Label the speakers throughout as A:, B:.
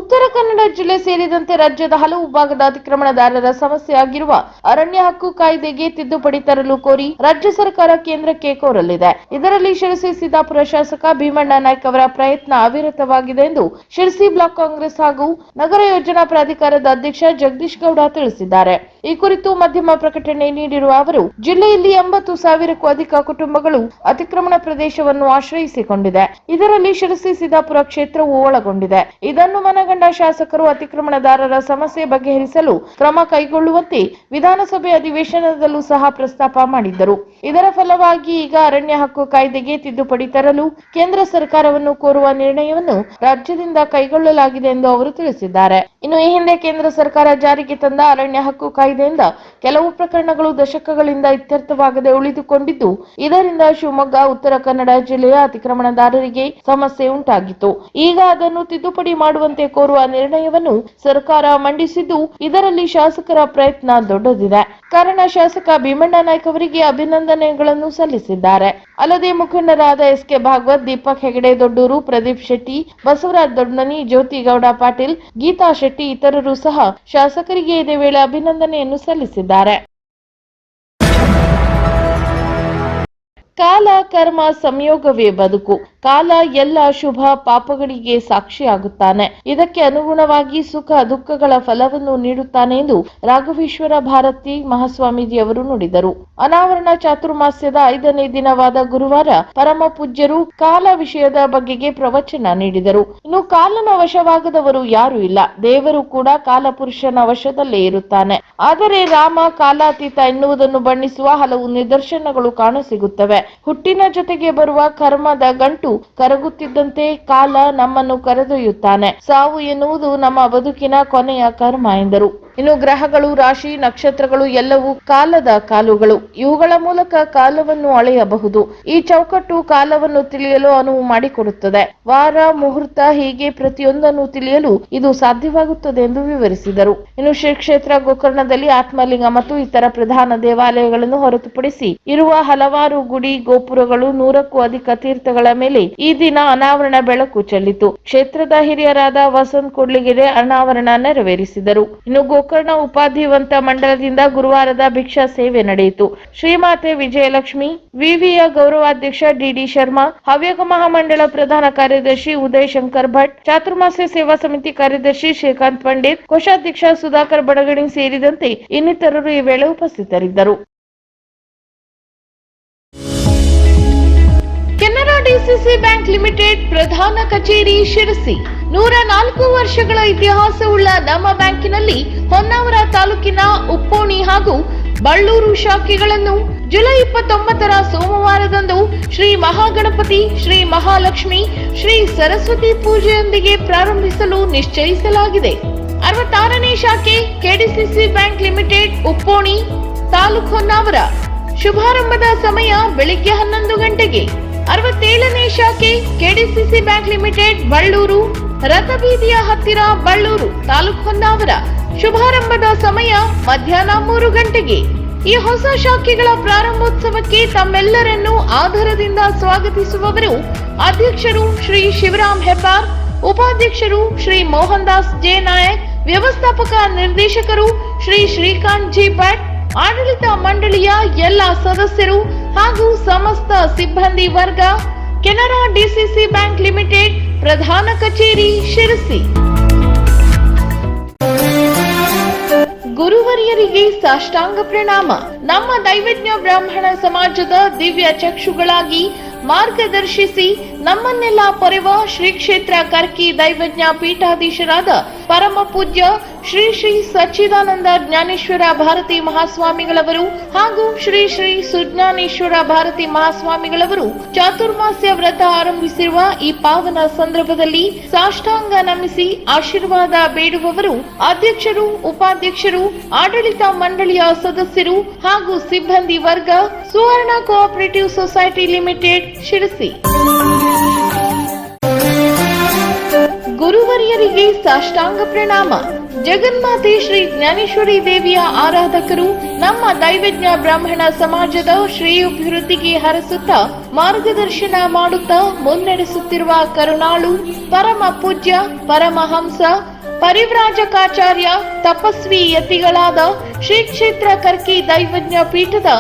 A: ಉತ್ತರ ಕನ್ನಡ ಜಿಲ್ಲೆ ಸೇರಿದಂತೆ ರಾಜ್ಯದ ಹಲವು ಭಾಗದ ಅತಿಕ್ರಮಣದಾರರ ಸಮಸ್ಯೆಯಾಗಿರುವ ಅರಣ್ಯ ಹಕ್ಕು ಕಾಯ್ದೆಗೆ ತಿದ್ದುಪಡಿ ತರಲು ಕೋರಿ ರಾಜ್ಯ ಸರ್ಕಾರ ಕೇಂದ್ರಕ್ಕೆ ಕೋರಲಿದೆ. ಇದರಲ್ಲಿ ಶಿರಸಿ ಸಿದ್ದಾಪುರ ಶಾಸಕ ಭೀಮಣ್ಣ ನಾಯ್ಕ ಅವರ ಪ್ರಯತ್ನ ಅವಿರತವಾಗಿದೆ ಎಂದು ಶಿರಸಿ ಬ್ಲಾಕ್ ಕಾಂಗ್ರೆಸ್ ಹಾಗೂ ನಗರ ಯೋಜನಾ ಪ್ರಾಧಿಕಾರದ ಅಧ್ಯಕ್ಷ ಜಗದೀಶ್ ಗೌಡ ತಿಳಿಸಿದ್ದಾರೆ. ಈ ಕುರಿತು ಮಾಧ್ಯಮ ಪ್ರಕಟಣೆ ನೀಡಿರುವ ಅವರು, ಜಿಲ್ಲೆಯಲ್ಲಿ 80,000ಕ್ಕೂ ಅಧಿಕ ಕುಟುಂಬಗಳು ಅತಿಕ್ರಮಣ ಪ್ರದೇಶವನ್ನು ಆಶ್ರಯಿಸಿಕೊಂಡಿದೆ. ಇದರಲ್ಲಿ ಶಿರಸಿ ಸಿದ್ದಾಪುರ ಕ್ಷೇತ್ರವು ಒಳಗೊಂಡಿದೆ. ಇದನ್ನು ಮನಗಂಡ ಶಾಸಕರು ಅತಿಕ್ರಮಣದಾರರ ಸಮಸ್ಯೆ ಬಗೆಹರಿಸಲು ಕ್ರಮ ಕೈಗೊಳ್ಳುವಂತೆ ವಿಧಾನಸಭೆ ಅಧಿವೇಶನದಲ್ಲೂ ಸಹ ಪ್ರಸ್ತಾಪ ಮಾಡಿದ್ದರು. ಇದರ ಫಲವಾಗಿ ಈಗ ಅರಣ್ಯ ಹಕ್ಕು ಕಾಯ್ದೆಗೆ ತಿದ್ದುಪಡಿ ತರಲು ಕೇಂದ್ರ ಸರ್ಕಾರವನ್ನು ಕೋರುವ ನಿರ್ಣಯವನ್ನು ರಾಜ್ಯದಿಂದ ಕೈಗೊಳ್ಳಲಾಗಿದೆ ಎಂದು ಅವರು ತಿಳಿಸಿದ್ದಾರೆ. ಇನ್ನು ಈ ಹಿಂದೆ ಕೇಂದ್ರ ಸರ್ಕಾರ ಜಾರಿಗೆ ತಂದ ಅರಣ್ಯ ಹಕ್ಕು ಕಾಯ್ದೆಯಿಂದ ಕೆಲವು ಪ್ರಕರಣಗಳು ದಶಕಗಳಿಂದ ಇತ್ಯರ್ಥವಾಗದೆ ಉಳಿದುಕೊಂಡಿದ್ದು, ಇದರಿಂದ ಶಿವಮೊಗ್ಗ, ಉತ್ತರ ಕನ್ನಡ ಜಿಲ್ಲೆಯ ಅತಿಕ್ರಮಣದಾರರಿಗೆ ಸಮಸ್ಯೆ ಉಂಟಾಗಿತ್ತು. ಈಗ ಅದನ್ನು ತಿದ್ದುಪಡಿ ಮಾಡುವಂತೆ ಕೋರುವ ನಿರ್ಣಯವನ್ನು ಸರ್ಕಾರ ಮಂಡಿಸಿದ್ದು, ಇದರಲ್ಲಿ ಶಾಸಕರ ಪ್ರಯತ್ನ ದೊಡ್ಡದಿದೆ. ಕಾರಣ ಶಾಸಕ ಭೀಮಣ್ಣ ನಾಯ್ಕ ಅವರಿಗೆ ಅಭಿನಂದನೆಗಳನ್ನು ಸಲ್ಲಿಸಿದ್ದಾರೆ. ಅಲ್ಲದೆ ಮುಖಂಡರಾದ ಎಸ್.ಕೆ. ಭಾಗವತ್, ದೀಪಕ್ ಹೆಗಡೆ ದೊಡ್ಡೂರು, ಪ್ರದೀಪ್ ಶೆಟ್ಟಿ, ಬಸವರಾಜ್ ದೊಡ್ಡಮನಿ, ಜ್ಯೋತಿ ಗೌಡ ಪಾಟೀಲ್, ಗೀತಾ ಶೆಟ್ಟಿ ಇತರರು ಸಹ ಶಾಸಕರಿಗೆ ಇದೇ ವೇಳೆ ಅಭಿನಂದನೆಯನ್ನು ಸಲ್ಲಿಸಿದ್ದಾರೆ. ಕಾಲ ಕರ್ಮ ಸಂಯೋಗವೇ ಬದುಕು. ಕಾಲ ಎಲ್ಲ ಶುಭ ಪಾಪಗಳಿಗೆ ಸಾಕ್ಷಿಯಾಗುತ್ತಾನೆ. ಇದಕ್ಕೆ ಅನುಗುಣವಾಗಿ ಸುಖ ದುಃಖಗಳ ಫಲವನ್ನು ನೀಡುತ್ತಾನೆ ಎಂದು ರಾಘವೇಶ್ವರ ಭಾರತಿ ಮಹಾಸ್ವಾಮೀಜಿಯವರು ನುಡಿದರು. ಅನಾವರಣ ಚಾತುರ್ಮಾಸ್ಯದ 5ನೇ ದಿನವಾದ ಗುರುವಾರ ಪರಮ ಪೂಜ್ಯರು ಕಾಲ ವಿಷಯದ ಬಗೆಗೆ ಪ್ರವಚನ ನೀಡಿದರು. ಇನ್ನು ಕಾಲನ ವಶವಾಗದವರು ಯಾರೂ ಇಲ್ಲ. ದೇವರು ಕೂಡ ಕಾಲಪುರುಷನ ವಶದಲ್ಲೇ ಇರುತ್ತಾನೆ. ಆದರೆ ರಾಮ ಕಾಲಾತೀತ ಎನ್ನುವುದನ್ನು ಬಣ್ಣಿಸುವ ಹಲವು ನಿದರ್ಶನಗಳು ಕಾಣಸಿಗುತ್ತವೆ. ಹುಟ್ಟಿನ ಜೊತೆಗೆ ಬರುವ ಕರ್ಮದ ಗಂಟು ಕರಗುತ್ತಿದ್ದಂತೆ ಕಾಲ ನಮ್ಮನ್ನು ಕರೆದೊಯ್ಯುತ್ತಾನೆ. ಸಾವು ಎನ್ನುವುದು ನಮ್ಮ ಬದುಕಿನ ಕೊನೆಯ ಕರ್ಮ ಎಂದರು. ಇನ್ನು ಗ್ರಹಗಳು, ರಾಶಿ, ನಕ್ಷತ್ರಗಳು ಎಲ್ಲವೂ ಕಾಲದ ಕಾಲುಗಳು. ಇವುಗಳ ಮೂಲಕ ಕಾಲವನ್ನು ಅಳೆಯಬಹುದು. ಈ ಚೌಕಟ್ಟು ಕಾಲವನ್ನು ತಿಳಿಯಲು ಅನುವು ಮಾಡಿಕೊಡುತ್ತದೆ. ವಾರ, ಮುಹೂರ್ತ ಹೀಗೆ ಪ್ರತಿಯೊಂದನ್ನು ತಿಳಿಯಲು ಇದು ಸಾಧ್ಯವಾಗುತ್ತದೆ ಎಂದು ವಿವರಿಸಿದರು. ಇನ್ನು ಶ್ರೀ ಕ್ಷೇತ್ರ ಗೋಕರ್ಣದಲ್ಲಿ ಆತ್ಮಲಿಂಗ ಮತ್ತು ಇತರ ಪ್ರಧಾನ ದೇವಾಲಯಗಳನ್ನು ಹೊರತುಪಡಿಸಿ ಇರುವ ಹಲವಾರು ಗುಡಿ ಗೋಪುರಗಳು, 100ಕ್ಕೂ ಅಧಿಕ ತೀರ್ಥಗಳ ಮೇಲೆ ಈ ದಿನ ಅನಾವರಣ ಬೆಳಕು ಚೆಲ್ಲಿತು. ಕ್ಷೇತ್ರದ ಹಿರಿಯರಾದ ವಸಂತ್ ಕೊಡ್ಲಿಗೆರೆ ಅನಾವರಣ ನೆರವೇರಿಸಿದರು. ಇನ್ನು ಗೋಕರ್ಣ ಉಪಾಧಿವಂತ ಮಂಡಲದಿಂದ ಗುರುವಾರದ ಭಿಕ್ಷಾ ಸೇವೆ ನಡೆಯಿತು. ಶ್ರೀಮಾತೆ ವಿಜಯಲಕ್ಷ್ಮಿ, ವಿವಿಯ ಗೌರವಾಧ್ಯಕ್ಷ ಡಿ.ಡಿ. ಶರ್ಮಾ, ಹವ್ಯಕ ಮಹಾಮಂಡಳ ಪ್ರಧಾನ ಕಾರ್ಯದರ್ಶಿ ಉದಯ್ ಶಂಕರ್ ಭಟ್, ಚಾತುರ್ಮಾಸ್ಯ ಸೇವಾ ಸಮಿತಿ ಕಾರ್ಯದರ್ಶಿ ಶ್ರೀಕಾಂತ್ ಪಂಡಿತ್, ಕೋಶಾಧ್ಯಕ್ಷ ಸುಧಾಕರ್ ಬಡಗಣಿ ಸೇರಿದಂತೆ ಇನ್ನಿತರರು ಈ ವೇಳೆ ಉಪಸ್ಥಿತರಿದ್ದರು. ಕೆನರಾ ಡಿಸಿಸಿ ಬ್ಯಾಂಕ್ ಲಿಮಿಟೆಡ್ ಪ್ರಧಾನ ಕಚೇರಿ ಶಿರಸಿ. 104 ವರ್ಷಗಳ ಇತಿಹಾಸವುಳ್ಳ ನಮ್ಮ ಬ್ಯಾಂಕಿನಲ್ಲಿ ಹೊನ್ನಾವರ ತಾಲೂಕಿನ ಉಪ್ಪೋಣಿ ಹಾಗೂ ಬಳ್ಳೂರು ಶಾಖೆಗಳನ್ನು ಜುಲೈ 29ರ ಸೋಮವಾರದಂದು ಶ್ರೀ ಮಹಾಗಣಪತಿ, ಶ್ರೀ ಮಹಾಲಕ್ಷ್ಮಿ, ಶ್ರೀ ಸರಸ್ವತಿ ಪೂಜೆಯೊಂದಿಗೆ ಪ್ರಾರಂಭಿಸಲು ನಿಶ್ಚಯಿಸಲಾಗಿದೆ. 66ನೇ ಶಾಖೆ KDCC bank limited Upponi, taluk Honnavar. ಶುಭಾರಂಭದ ಸಮಯ ಬೆಳಿಗ್ಗೆ 11 ಗಂಟೆಗೆ. 67ನೇ ಶಾಖೆ ಕೆಡಿಸಿಸಿ ಬ್ಯಾಂಕ್ ಲಿಮಿಟೆಡ್ ಬಳ್ಳೂರು, ರಥಬೀದಿಯ ಹತ್ತಿರ ಬಳ್ಳೂರು, ತಾಲೂಕು ಹೊನ್ನಾವರ. ಶುಭಾರಂಭದ ಸಮಯ ಮಧ್ಯಾಹ್ನ 3 ಗಂಟೆಗೆ. ಈ ಹೊಸ ಶಾಖೆಗಳ ಪ್ರಾರಂಭೋತ್ಸವಕ್ಕೆ ತಮ್ಮೆಲ್ಲರನ್ನೂ ಆದರದಿಂದ ಸ್ವಾಗತಿಸುವವರು ಅಧ್ಯಕ್ಷರು ಶ್ರೀ ಶಿವರಾಮ್ ಹೆಬ್ಬಾರ್, ಉಪಾಧ್ಯಕ್ಷರು ಶ್ರೀ ಮೋಹನ್ ದಾಸ್ ಜೆ ನಾಯಕ್, ವ್ಯವಸ್ಥಾಪಕ ನಿರ್ದೇಶಕರು ಶ್ರೀ ಶ್ರೀಕಾಂತ್ ಜಿ ಭಟ್, ಆಡಳಿತ ಮಂಡಳಿಯ ಎಲ್ಲ ಸದಸ್ಯರು ಹಾಗೂ ಸಮಸ್ತ ಸಿಬ್ಬಂದಿ ವರ್ಗ. ಕೆನರಾ ಡಿಸಿಸಿ ಬ್ಯಾಂಕ್ ಲಿಮಿಟೆಡ್ ಪ್ರಧಾನ ಕಚೇರಿ ಶಿರಸಿ. ಗುರುವರಿಯರಿಗೆ ಸಾಷ್ಟಾಂಗ ಪ್ರಣಾಮ. ನಮ್ಮ ದೈವಜ್ಞ ಬ್ರಾಹ್ಮಣ ಸಮಾಜದ ದಿವ್ಯ ಚಕ್ಷುಗಳಾಗಿ ಮಾರ್ಗದರ್ಶಿಸಿ ನಮ್ಮನ್ನೆಲ್ಲ ಪೊರೆವ ಶ್ರೀ ಕ್ಷೇತ್ರ ಕರ್ಕಿ ದೈವಜ್ಞ ಪೀಠಾಧೀಶರಾದ ಪರಮ ಪೂಜ್ಯ ಶ್ರೀ ಶ್ರೀ ಸಚ್ಚಿದಾನಂದ ಜ್ಞಾನೇಶ್ವರ ಭಾರತಿ ಮಹಾಸ್ವಾಮಿಗಳವರು ಹಾಗೂ ಶ್ರೀ ಶ್ರೀ ಸುಜ್ಞಾನೇಶ್ವರ ಭಾರತಿ ಮಹಾಸ್ವಾಮಿಗಳವರು ಚಾತುರ್ಮಾಸ್ಯ ವ್ರತ ಆರಂಭಿಸಿರುವ ಈ ಪಾವನ ಸಂದರ್ಭದಲ್ಲಿ ಸಾಷ್ಟಾಂಗ ನಮಿಸಿ ಆಶೀರ್ವಾದ ಬೇಡುವವರು ಅಧ್ಯಕ್ಷರು, ಉಪಾಧ್ಯಕ್ಷರು, ಆಡಳಿತ ಮಂಡಳಿಯ ಸದಸ್ಯರು ಹಾಗೂ ಸಿಬ್ಬಂದಿ ವರ್ಗ, ಸುವರ್ಣ ಕೋಆಪರೇಟಿವ್ ಸೊಸೈಟಿ ಲಿಮಿಟೆಡ್ ಶಿರಸಿ. ಗುರುವರಿಯರಿಗೆ ಸಾಷ್ಟಾಂಗ ಪ್ರಣಾಮ. ಜಗನ್ಮಾತೆ ಶ್ರೀ ಜ್ಞಾನೇಶ್ವರಿ ದೇವಿಯ ಆರಾಧಕರು ನಮ್ಮ ದೈವಜ್ಞ ಬ್ರಾಹ್ಮಣ ಸಮಾಜದ ಶ್ರೇಯೋಭಿವೃದ್ಧಿಗೆ ಹರಸುತ್ತಾ ಮಾರ್ಗದರ್ಶನ ಮಾಡುತ್ತಾ ಮುನ್ನಡೆಸುತ್ತಿರುವ ಕರುಣಾಳು ಪರಮ ಪೂಜ್ಯ ಪರಮಹಂಸ ಪರಿವ್ರಾಜಕಾಚಾರ್ಯ ತಪಸ್ವಿ ಯತಿಗಳಾದ ಶ್ರೀ ಕ್ಷೇತ್ರ ಕರ್ಕಿ ದೈವಜ್ಞ ಪೀಠದ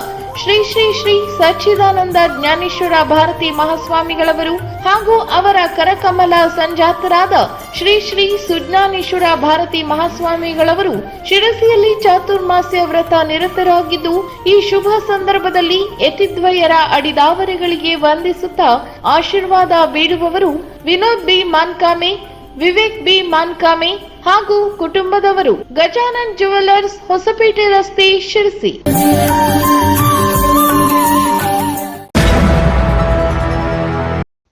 A: ಶ್ರೀ ಶ್ರೀ ಶ್ರೀ ಸಚ್ಚಿದಾನಂದ ಜ್ಞಾನೇಶ್ವರ ಭಾರತಿ ಮಹಾಸ್ವಾಮಿಗಳವರು ಹಾಗೂ ಅವರ ಕರಕಮಲ ಸಂಜಾತರಾದ ಶ್ರೀ ಶ್ರೀ ಸುಜ್ಞಾನೇಶ್ವರ ಭಾರತಿ ಮಹಾಸ್ವಾಮಿಗಳವರು ಶಿರಸಿಯಲ್ಲಿ ಚಾತುರ್ಮಾಸ್ಯ ವ್ರತ ನಿರತರಾಗಿದ್ದು, ಈ ಶುಭ ಸಂದರ್ಭದಲ್ಲಿ ಯತಿದ್ವಯರ ಅಡಿದಾವರೆಗಳಿಗೆ ವಂದಿಸುತ್ತಾ ಆಶೀರ್ವಾದ ಬೇಡುವವರು ವಿನೋದ್ ಬಿ ಮಾನ್ಕಾಮೆ, ವಿವೇಕ್ ಬಿ ಮಾನ್ಕಾಮೆ ಹಾಗೂ ಕುಟುಂಬದವರು. ಗಜಾನನ್ ಜ್ಯುವೆಲರ್ಸ್, ಹೊಸಪೇಟೆ ರಸ್ತೆ, ಶಿರಸಿ.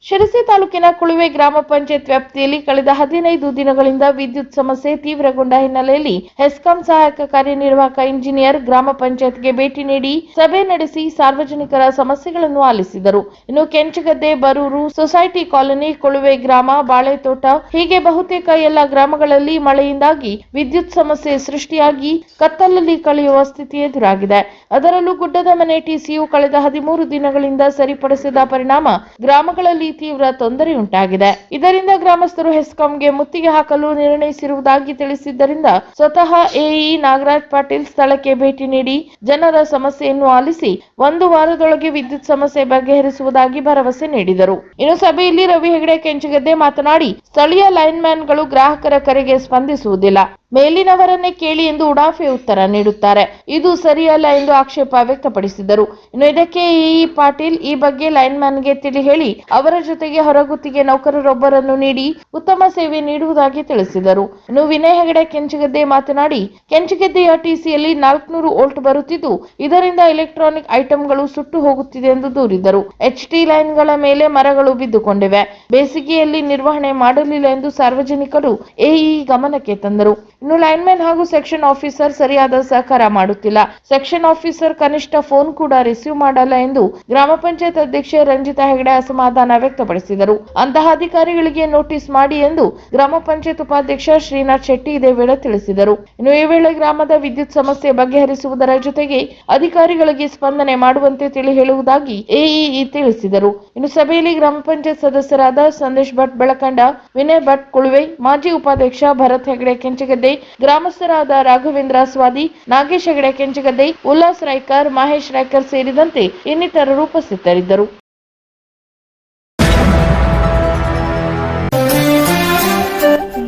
A: ಶಿರಸಿ ತಾಲೂಕಿನ ಕುಳುವೆ ಗ್ರಾಮ ಪಂಚಾಯತ್ ವ್ಯಾಪ್ತಿಯಲ್ಲಿ ಕಳೆದ 15 ದಿನಗಳಿಂದ ವಿದ್ಯುತ್ ಸಮಸ್ಯೆ ತೀವ್ರಗೊಂಡ ಹಿನ್ನೆಲೆಯಲ್ಲಿ ಹೆಸ್ಕಾಂ ಸಹಾಯಕ ಕಾರ್ಯನಿರ್ವಾಹಕ ಇಂಜಿನಿಯರ್ ಗ್ರಾಮ ಪಂಚಾಯತ್ಗೆ ಭೇಟಿ ನೀಡಿ ಸಭೆ ನಡೆಸಿ ಸಾರ್ವಜನಿಕರ ಸಮಸ್ಯೆಗಳನ್ನು ಆಲಿಸಿದರು. ಇನ್ನು ಕೆಂಚಗದ್ದೆ, ಬರೂರು, ಸೊಸೈಟಿ ಕಾಲೋನಿ, ಕುಳುವೆ ಗ್ರಾಮ, ಬಾಳೆತೋಟ ಹೀಗೆ ಬಹುತೇಕ ಎಲ್ಲ ಗ್ರಾಮಗಳಲ್ಲಿ ಮಳೆಯಿಂದಾಗಿ ವಿದ್ಯುತ್ ಸಮಸ್ಯೆ ಸೃಷ್ಟಿಯಾಗಿ ಕತ್ತಲಲ್ಲಿ ಕಳೆಯುವ ಸ್ಥಿತಿ ಎದುರಾಗಿದೆ. ಅದರಲ್ಲೂ ಗುಡ್ಡದ ಮನೆ ಟಿಸಿಯು ಕಳೆದ 13 ದಿನಗಳಿಂದ ಸರಿಪಡಿಸಿದ ಪರಿಣಾಮ ಗ್ರಾಮಗಳಲ್ಲಿ ತೀವ್ರ ತೊಂದರೆಯುಂಟಾಗಿದೆ. ಇದರಿಂದ ಗ್ರಾಮಸ್ಥರು ಹೆಸ್ಕಾಂಗೆ ಮುತ್ತಿಗೆ ಹಾಕಲು ನಿರ್ಣಯಿಸಿರುವುದಾಗಿ ತಿಳಿಸಿದ್ದರಿಂದ ಸ್ವತಃ ಎಇ ನಾಗರಾಜ್ ಪಾಟೀಲ್ ಸ್ಥಳಕ್ಕೆ ಭೇಟಿ ನೀಡಿ ಜನರ ಸಮಸ್ಯೆಯನ್ನು ಆಲಿಸಿ 1 ವಾರದೊಳಗೆ ವಿದ್ಯುತ್ ಸಮಸ್ಯೆ ಬಗೆಹರಿಸುವುದಾಗಿ ಭರವಸೆ ನೀಡಿದರು. ಇನ್ನು ಸಭೆಯಲ್ಲಿ ರವಿ ಹೆಗಡೆ ಕೆಂಚಗದ್ದೆ ಮಾತನಾಡಿ, ಸ್ಥಳೀಯ ಲೈನ್ಮ್ಯಾನ್ಗಳು ಗ್ರಾಹಕರ ಕರೆಗೆ ಸ್ಪಂದಿಸುವುದಿಲ್ಲ, ಮೇಲಿನವರನ್ನೇ ಕೇಳಿ ಎಂದು ಉಡಾಫೆ ಉತ್ತರ ನೀಡುತ್ತಾರೆ. ಇದು ಸರಿಯಲ್ಲ ಎಂದು ಆಕ್ಷೇಪ ವ್ಯಕ್ತಪಡಿಸಿದರು. ಇನ್ನು ಇದಕ್ಕೆ ಎಇ ಪಾಟೀಲ್ ಈ ಬಗ್ಗೆ ಲೈನ್ಮ್ಯಾನ್ಗೆ ತಿಳಿ ಹೇಳಿ ಅವರ ಜೊತೆಗೆ ಹೊರಗುತ್ತಿಗೆ ನೌಕರರೊಬ್ಬರನ್ನು ನೀಡಿ ಉತ್ತಮ ಸೇವೆ ನೀಡುವುದಾಗಿ ತಿಳಿಸಿದರು. ಇನ್ನು ವಿನಯ್ ಹೆಗಡೆ ಕೆಂಚಗದ್ದೆ ಮಾತನಾಡಿ, ಕೆಂಚಗದ್ದೆಯ ಟಿಸಿಯಲ್ಲಿ 400 ವೋಲ್ಟ್ ಬರುತ್ತಿದ್ದು, ಇದರಿಂದ ಎಲೆಕ್ಟ್ರಾನಿಕ್ ಐಟಂಗಳು ಸುಟ್ಟು ಹೋಗುತ್ತಿದೆ ಎಂದು ದೂರಿದರು. HT ಲೈನ್ಗಳ ಮೇಲೆ ಮರಗಳು ಬಿದ್ದುಕೊಂಡಿವೆ. ಬೇಸಿಗೆಯಲ್ಲಿ ನಿರ್ವಹಣೆ ಮಾಡಲಿಲ್ಲ ಎಂದು ಸಾರ್ವಜನಿಕರು ಎಇ ಗಮನಕ್ಕೆ ತಂದರು. ಇನ್ನು ಲೈನ್ಮನ್ ಹಾಗೂ ಸೆಕ್ಷನ್ ಆಫೀಸರ್ ಸರಿಯಾದ ಸಹಕಾರ ಮಾಡುತ್ತಿಲ್ಲ. ಸೆಕ್ಷನ್ ಆಫೀಸರ್ ಕನಿಷ್ಠ ಫೋನ್ ಕೂಡ ರಿಸೀವ್ ಮಾಡಲ್ಲ ಎಂದು ಗ್ರಾಮ ಪಂಚಾಯತ್ ಅಧ್ಯಕ್ಷೆ ರಂಜಿತಾ ಹೆಗಡೆ ಅಸಮಾಧಾನ ವ್ಯಕ್ತಪಡಿಸಿದರು. ಅಂತಹ ಅಧಿಕಾರಿಗಳಿಗೆ ನೋಟಿಸ್ ಮಾಡಿ ಎಂದು ಗ್ರಾಮ ಪಂಚಾಯತ್ ಉಪಾಧ್ಯಕ್ಷ ಶ್ರೀನಾಥ್ ಶೆಟ್ಟಿ ಇದೇ ವೇಳೆ ತಿಳಿಸಿದರು. ಇನ್ನು ಈ ವೇಳೆ ಗ್ರಾಮದ ವಿದ್ಯುತ್ ಸಮಸ್ಯೆ ಬಗೆಹರಿಸುವುದರ ಜೊತೆಗೆ ಅಧಿಕಾರಿಗಳಿಗೆ ಸ್ಪಂದನೆ ಮಾಡುವಂತೆ ತಿಳಿ ಹೇಳುವುದಾಗಿ ಎಇಇ ತಿಳಿಸಿದರು. ಇನ್ನು ಸಭೆಯಲ್ಲಿ ಗ್ರಾಮ ಪಂಚಾಯತ್ ಸದಸ್ಯರಾದ ಸಂದೇಶ್ ಭಟ್ ಬೆಳಕಂಡ, ವಿನಯ್ ಭಟ್ ಕುಳುವೆ, ಮಾಜಿ ಉಪಾಧ್ಯಕ್ಷ ಭರತ್ ಹೆಗಡೆ ಕೆಂಚಗದ್ದೆ, ಗ್ರಾಮಸ್ಥರಾದ ರಾಘವೇಂದ್ರ ಸ್ವಾದಿ, ನಾಗೇಶ್ ಹೆಗಡೆ ಕೆಂಚಗದ್ದೆ, ಉಲ್ಲಾಸ್ ರಾಯ್ಕರ್, ಮಹೇಶ್ ರಾಯ್ಕರ್ ಸೇರಿದಂತೆ ಇನ್ನಿತರರು ಉಪಸ್ಥಿತರಿದ್ದರು.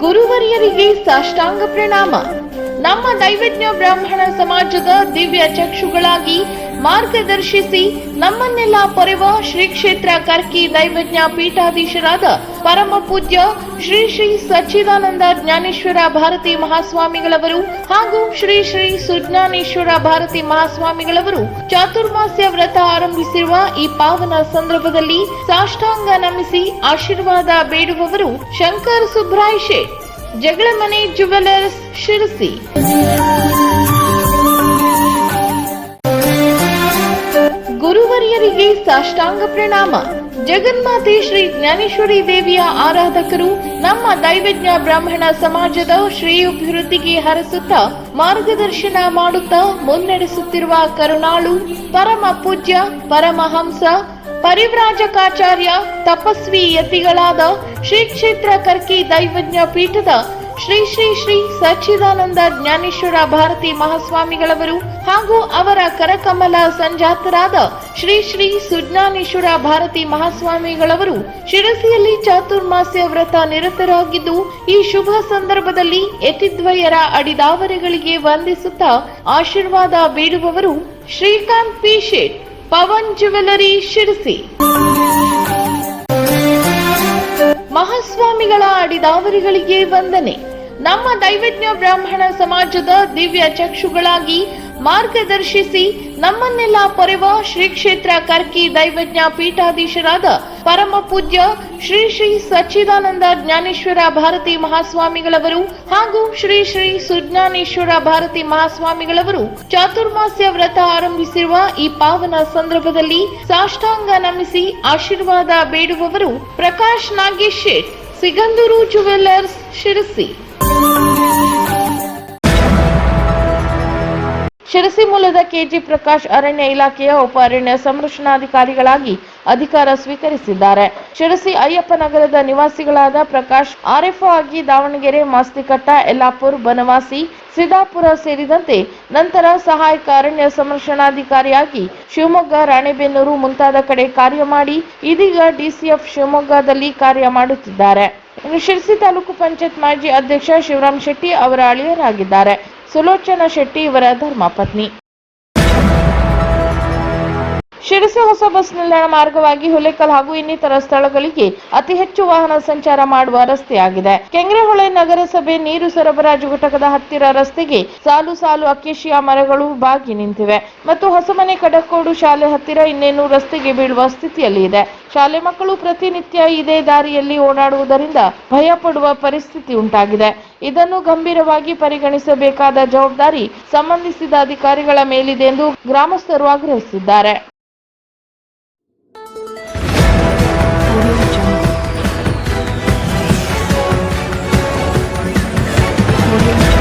A: ಗುರುವರಿಯರಿಗೆ ಸಾಷ್ಟಾಂಗ ಪ್ರಣಾಮ. ನಮ್ಮ ದೈವಜ್ಞ ಬ್ರಾಹ್ಮಣ ಸಮಾಜದ ದಿವ್ಯ ಚಕ್ಷುಗಳಾಗಿ ಮಾರ್ಗದರ್ಶಿಸಿ ನಮ್ಮನ್ನೆಲ್ಲ ಪೊರೆವ ಶ್ರೀ ಕ್ಷೇತ್ರ ಕರ್ಕಿ ದೈವಜ್ಞ ಪೀಠಾಧೀಶರಾದ ಪರಮ ಪೂಜ್ಯ ಶ್ರೀ ಶ್ರೀ ಸಚ್ಚಿದಾನಂದ ಜ್ಞಾನೇಶ್ವರ ಭಾರತಿ ಮಹಾಸ್ವಾಮಿಗಳವರು ಹಾಗೂ ಶ್ರೀ ಶ್ರೀ ಸುಜ್ಞಾನೇಶ್ವರ ಭಾರತಿ ಮಹಾಸ್ವಾಮಿಗಳವರು ಚಾತುರ್ಮಾಸ್ಯ ವ್ರತ ಆರಂಭಿಸಿರುವ ಈ ಪಾವನ ಸಂದರ್ಭದಲ್ಲಿ ಸಾಷ್ಟಾಂಗ ನಮಿಸಿ ಆಶೀರ್ವಾದ ಬೇಡುವವರು ಶಂಕರ್ ಸುಬ್ರಾಯ್ ಶೇಟ್, ಜಗಳಮನೆ ಜ್ಯುವೆಲರ್ಸ್, ಶಿರಸಿ. ಗುರುವರಿಯರಿಗೆ ಸಾಷ್ಟಾಂಗ ಪ್ರಣಾಮ. ಜಗನ್ಮಾತೆ ಶ್ರೀ ಜ್ಞಾನೇಶ್ವರಿ ದೇವಿಯ ಆರಾಧಕರು ನಮ್ಮ ದೈವಜ್ಞ ಬ್ರಾಹ್ಮಣ ಸಮಾಜದ ಶ್ರೇಯೋಭಿವೃದ್ಧಿಗೆ ಹರಸುತ್ತಾ ಮಾರ್ಗದರ್ಶನ ಮಾಡುತ್ತಾ ಮುನ್ನಡೆಸುತ್ತಿರುವ ಕರುಣಾಳು ಪರಮ ಪೂಜ್ಯ ಪರಮಹಂಸ ಪರಿವ್ರಾಜಕಾಚಾರ್ಯ ತಪಸ್ವಿ ಯತಿಗಳಾದ ಶ್ರೀ ಕ್ಷೇತ್ರ ಕರ್ಕಿ ದೈವಜ್ಞ ಪೀಠದ ಶ್ರೀ ಶ್ರೀ ಶ್ರೀ ಸಚ್ಚಿದಾನಂದ ಜ್ಞಾನೇಶ್ವರ ಭಾರತಿ ಮಹಾಸ್ವಾಮಿಗಳವರು ಹಾಗೂ ಅವರ ಕರಕಮಲ ಸಂಜಾತರಾದ ಶ್ರೀ ಶ್ರೀ ಸುಜ್ಞಾನೇಶ್ವರ ಭಾರತಿ ಮಹಾಸ್ವಾಮಿಗಳವರು ಶಿರಸಿಯಲ್ಲಿ ಚಾತುರ್ಮಾಸ್ಯ ವ್ರತ ನಿರತರಾಗಿದ್ದು, ಈ ಶುಭ ಸಂದರ್ಭದಲ್ಲಿ ಯತಿದ್ವಯರ ಅಡಿದಾವರೆಗಳಿಗೆ ವಂದಿಸುತ್ತಾ ಆಶೀರ್ವಾದ ಬೇಡುವವರು ಶ್ರೀಕಾಂತ್ ಪಿ ಶೇಟ್, ಪವನ್ ಜ್ಯುವೆಲರಿ, ಶಿರಸಿ. ಮಹಾಸ್ವಾಮಿಗಳ ಅಡಿದಾವರಿಗಳಿಗೆ ವಂದನೆ. ನಮ್ಮ ದೈವಜ್ಞ ಬ್ರಾಹ್ಮಣ ಸಮಾಜದ ದಿವ್ಯ ಚಕ್ಷುಗಳಾಗಿ ಮಾರ್ಗದರ್ಶಿಸಿ ನಮ್ಮನ್ನೆಲ್ಲ ಪೊರೆವ ಶ್ರೀ ಕ್ಷೇತ್ರ ಕರ್ಕಿ ದೈವಜ್ಞ ಪೀಠಾಧೀಶರಾದ ಪರಮ ಪೂಜ್ಯ ಶ್ರೀ ಶ್ರೀ ಸಚ್ಚಿದಾನಂದ ಜ್ಞಾನೇಶ್ವರ ಭಾರತಿ ಮಹಾಸ್ವಾಮಿಗಳವರು ಹಾಗೂ ಶ್ರೀ ಶ್ರೀ ಸುಜ್ಞಾನೇಶ್ವರ ಭಾರತಿ ಮಹಾಸ್ವಾಮಿಗಳವರು ಚಾತುರ್ಮಾಸ್ಯ ವ್ರತ ಆರಂಭಿಸಿರುವ ಈ ಪಾವನ ಸಂದರ್ಭದಲ್ಲಿ ಸಾಷ್ಟಾಂಗ ನಮಿಸಿ ಆಶೀರ್ವಾದ ಬೇಡುವವರು ಪ್ರಕಾಶ್ ನಾಗೇಶ್ ಶೇಟ್, ಸಿಗಂದೂರು ಜ್ಯುವೆಲರ್ಸ್, ಶಿರಸಿ. ಶಿರಸಿ ಮೂಲದ ಕೆಜಿ ಪ್ರಕಾಶ್ ಅರಣ್ಯ ಇಲಾಖೆಯ ಉಪ ಅರಣ್ಯ ಸಂರಕ್ಷಣಾಧಿಕಾರಿಗಳಾಗಿ ಅಧಿಕಾರ ಸ್ವೀಕರಿಸಿದ್ದಾರೆ. ಶಿರಸಿ ಅಯ್ಯಪ್ಪ ನಗರದ ನಿವಾಸಿಗಳಾದ ಪ್ರಕಾಶ್ ಆರ್ಎಫ್ಒ ಆಗಿ ದಾವಣಗೆರೆ, ಮಾಸ್ತಿಕಟ್ಟ, ಯಲ್ಲಾಪುರ, ಬನವಾಸಿ, ಸಿದ್ದಾಪುರ ಸೇರಿದಂತೆ ನಂತರ ಸಹಾಯಕ ಅರಣ್ಯ ಸಂರಕ್ಷಣಾಧಿಕಾರಿಯಾಗಿ ಶಿವಮೊಗ್ಗ, ರಾಣೆಬೆನ್ನೂರು ಮುಂತಾದ ಕಡೆ ಕಾರ್ಯ ಮಾಡಿ ಇದೀಗ ಡಿಸಿಎಫ್ ಶಿವಮೊಗ್ಗದಲ್ಲಿ ಕಾರ್ಯ ಮಾಡುತ್ತಿದ್ದಾರೆ. ಶಿರಸಿ ತಾಲೂಕು ಪಂಚಾಯತ್ ಮಾಜಿ ಅಧ್ಯಕ್ಷ ಶಿವರಾಮ್ ಶೆಟ್ಟಿ ಅವರ ಅಳಿಯರಾಗಿದ್ದಾರೆ. ಸುಲೋಚನಾ ಶೆಟ್ಟಿ ಇವರ ಧರ್ಮಪತ್ನಿ. ಶಿರಸಿ ಹೊಸ ಬಸ್ ನಿಲ್ದಾಣ ಮಾರ್ಗವಾಗಿ ಹುಲೇಕಲ್ ಹಾಗೂ ಇನ್ನಿತರ ಸ್ಥಳಗಳಿಗೆ ಅತಿ ಹೆಚ್ಚು ವಾಹನ ಸಂಚಾರ ಮಾಡುವ ರಸ್ತೆಯಾಗಿದೆ. ಕೆಂಗ್ರೆಹೊಳೆ ನಗರಸಭೆ ನೀರು ಸರಬರಾಜು ಘಟಕದ ಹತ್ತಿರ ರಸ್ತೆಗೆ ಸಾಲು ಸಾಲು ಅಕೇಶಿಯಾ ಮರಗಳು ಬಾಗಿ ನಿಂತಿವೆ ಮತ್ತು ಹೊಸಮನೆ ಕಡಕೋಡು ಶಾಲೆ ಹತ್ತಿರ ಇನ್ನೇನು ರಸ್ತೆಗೆ ಬೀಳುವ ಸ್ಥಿತಿಯಲ್ಲಿ ಇದೆ. ಶಾಲೆ ಮಕ್ಕಳು ಪ್ರತಿನಿತ್ಯ ಇದೇ ದಾರಿಯಲ್ಲಿ ಓಡಾಡುವುದರಿಂದ ಭಯ ಪಡುವ ಪರಿಸ್ಥಿತಿ ಉಂಟಾಗಿದೆ. ಇದನ್ನು ಗಂಭೀರವಾಗಿ ಪರಿಗಣಿಸಬೇಕಾದ ಜವಾಬ್ದಾರಿ ಸಂಬಂಧಿಸಿದ ಅಧಿಕಾರಿಗಳ ಮೇಲಿದೆ ಎಂದು ಗ್ರಾಮಸ್ಥರು ಆಗ್ರಹಿಸಿದ್ದಾರೆ. Audio